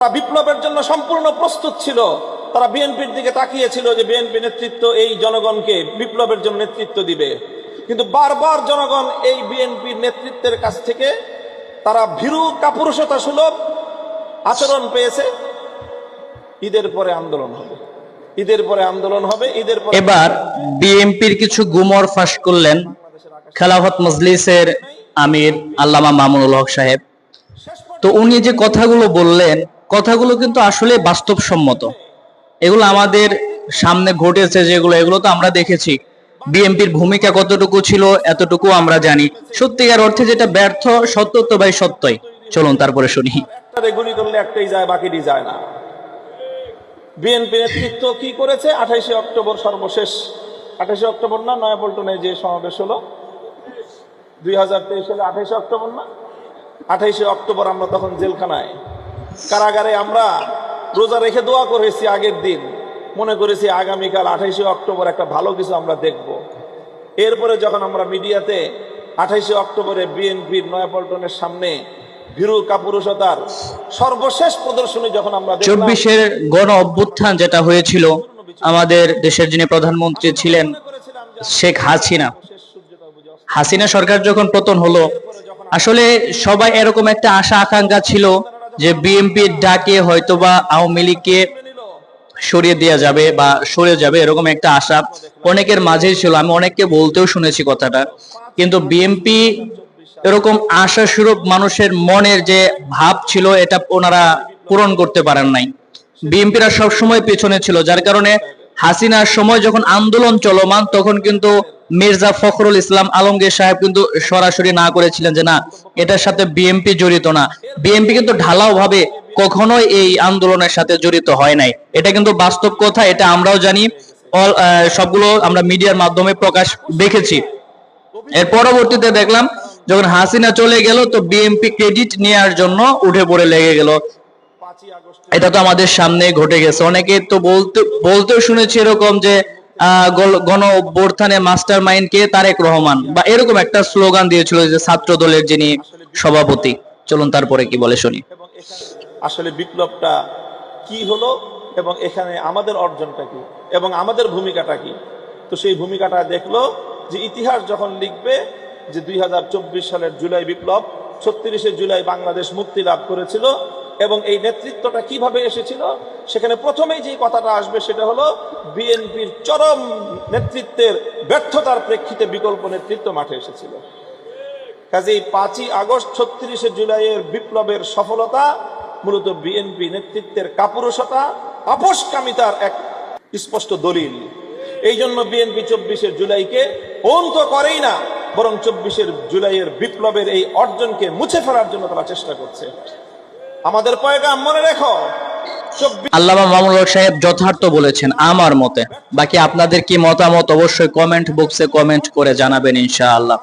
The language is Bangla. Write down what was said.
তারা বিপ্লবের জন্য সম্পূর্ণ প্রস্তুত ছিল। তারা বিএনপির দিকে তাকিয়েছিল যে বিএনপি নেতৃত্ব এই জনগণকে বিপ্লবের জন্য নেতৃত্ব দিবে, কিন্তু বারবার জনগণ এই বিএনপির নেতৃত্বের কাছ থেকে তারা ভীরু কাপুরুষতা সুলভ আচরণ পেয়েছে। ঈদের পরে আন্দোলন হবে, ঈদের পরে আন্দোলন হবে, ঈদের পরে। এবার বিএনপির কিছু গুমর ফাঁস করলেন খেলাফত মজলিসের আমির আল্লামা মামুনুল হক সাহেব। তো উনি যে কথাগুলো বললেন, কথাগুলো কিন্তু আসলে বাস্তবসম্মত। এগুলো আমাদের সামনে ঘটেছে, যেগুলো এগুলো তো আমরা দেখেছি। বিএনপির ভূমিকা কতটুকু ছিল এতটুকু আমরা জানি। সত্যিকার অর্থে যেটা ব্যর্থ, সত্য তো ভাই সত্যই। চলুন তারপরে শুনি। একটা গুলি করলে একটাই যায়, বাকিটি যায় না। বিএনপি নেতৃত্ব কি করেছে? 28 অক্টোবর সর্বশেষ, 28 অক্টোবর না নয়াপল্টনে যে সমাবেশ হলো 2023 সালে 28 অক্টোবর না, 28 অক্টোবর আমরা তখন জেলখানায় কারাগারে আমরা রোজা রেখে দোয়া করেছি। আগের দিন মনে করেছি আগামীকাল 28 অক্টোবর একটা ভালো কিছু আমরা দেখব। এরপরে যখন আমরা মিডিয়াতে 28 অক্টোবরে বিএনপির নয়াপল্টনের সামনে ভীরু কাপুরুষতার সর্বশেষ প্রদর্শনী যখন আমরা 24-এর গণ অভ্যুত্থান যেটা হয়েছিল, আমাদের দেশের যিনি প্রধানমন্ত্রী ছিলেন শেখ হাসিনা সরকার যখন পতন হলো, আসলে সবাই এরকম একটা আশা আকাঙ্ক্ষা ছিল যে বিএনপির ডাকে হয়তোবা আওয়ামী লীগকে সরিয়ে দেওয়া যাবে বা সরে যাবে, এরকম একটা আশা অনেকের মাঝেই ছিল। আমি অনেককে বলতেও শুনেছি কথাটা। কিন্তু বিএনপি এরকম আশা স্বরূপ মানুষের মনের যে ভাব ছিল, এটা ওনারা পূরণ করতে পারেন নাই। বিএনপিরা সবসময় পেছনে ছিল, যার কারণে হাসিনার সময় যখন আন্দোলন চলমান, তখন কিন্তু মির্জা ফখরুল ইসলাম আলমগীর সাহেব কিন্তু সরাসরি না করেছিলেন যে না, এটার সাথে বিএনপি জড়িত না। বিএনপি কিন্তু ঢালাও ভাবে কখনোই এই আন্দোলনের সাথে জড়িত হয় নাই। এটা কিন্তু বাস্তব কথা, এটা আমরাও জানি। সবগুলো আমরা মিডিয়ার মাধ্যমে প্রকাশ দেখেছি। এর পরবর্তীতে দেখলাম যখন হাসিনা চলে গেল, তো বিএনপি ক্রেডিট নেওয়ার জন্য উঠে পড়ে লেগে গেল। এটা তো আমাদের সামনে ঘটে গেছে। অনেকে তো বলতেও শুনেছি এরকম যে গণ অভ্যুত্থানে মাস্টার মাইন্ড কে তারেক রহমান, বা এরকম একটা স্লোগান দিয়েছিল যে ছাত্র দলের যিনি সভাপতি। চলুন তারপরে কি বলে শুনি। আসলে বিপ্লবটা কি হলো এবং এখানে আমাদের অর্জনটা কি এবং আমাদের ভূমিকাটা কি। তো সেই ভূমিকাটা দেখলো যে ইতিহাস যখন লিখবে যে 2024 সালের জুলাই বিপ্লব, 36 জুলাই বাংলাদেশ মুক্তি লাভ করেছিল এবং এই নেতৃত্বটা কিভাবে এসেছিল, সেখানে প্রথমেই যে কথাটা আসবে সেটা হলো বিএনপির চরম নেতৃত্বের ব্যর্থতার প্রেক্ষিতে বিকল্প নেতৃত্ব মাঠে এসেছিল। কাজেই 5ই আগস্ট 36 জুলাইয়ের বিপ্লবের সফলতা মূলত বিএনপি নেতৃত্বের কাপুরুষতা, আপোষকামিতার এক স্পষ্ট দলিল। এই জন্য বিএনপি 24 জুলাইকে ওন তো করেই না, বরং 24 জুলাইয়ের বিপ্লবের এই অর্জনকে মুছে ফেলার জন্য তারা চেষ্টা করছে। আমাদের পয়গাম মনে রেখো, আল্লামা মামুনুল হক সাহেব যথার্থ বলেছেন আমার মতে। বাকি আপনাদের কি মতামত অবশ্যই কমেন্ট বক্সে কমেন্ট করে জানাবেন ইনশাআল্লাহ।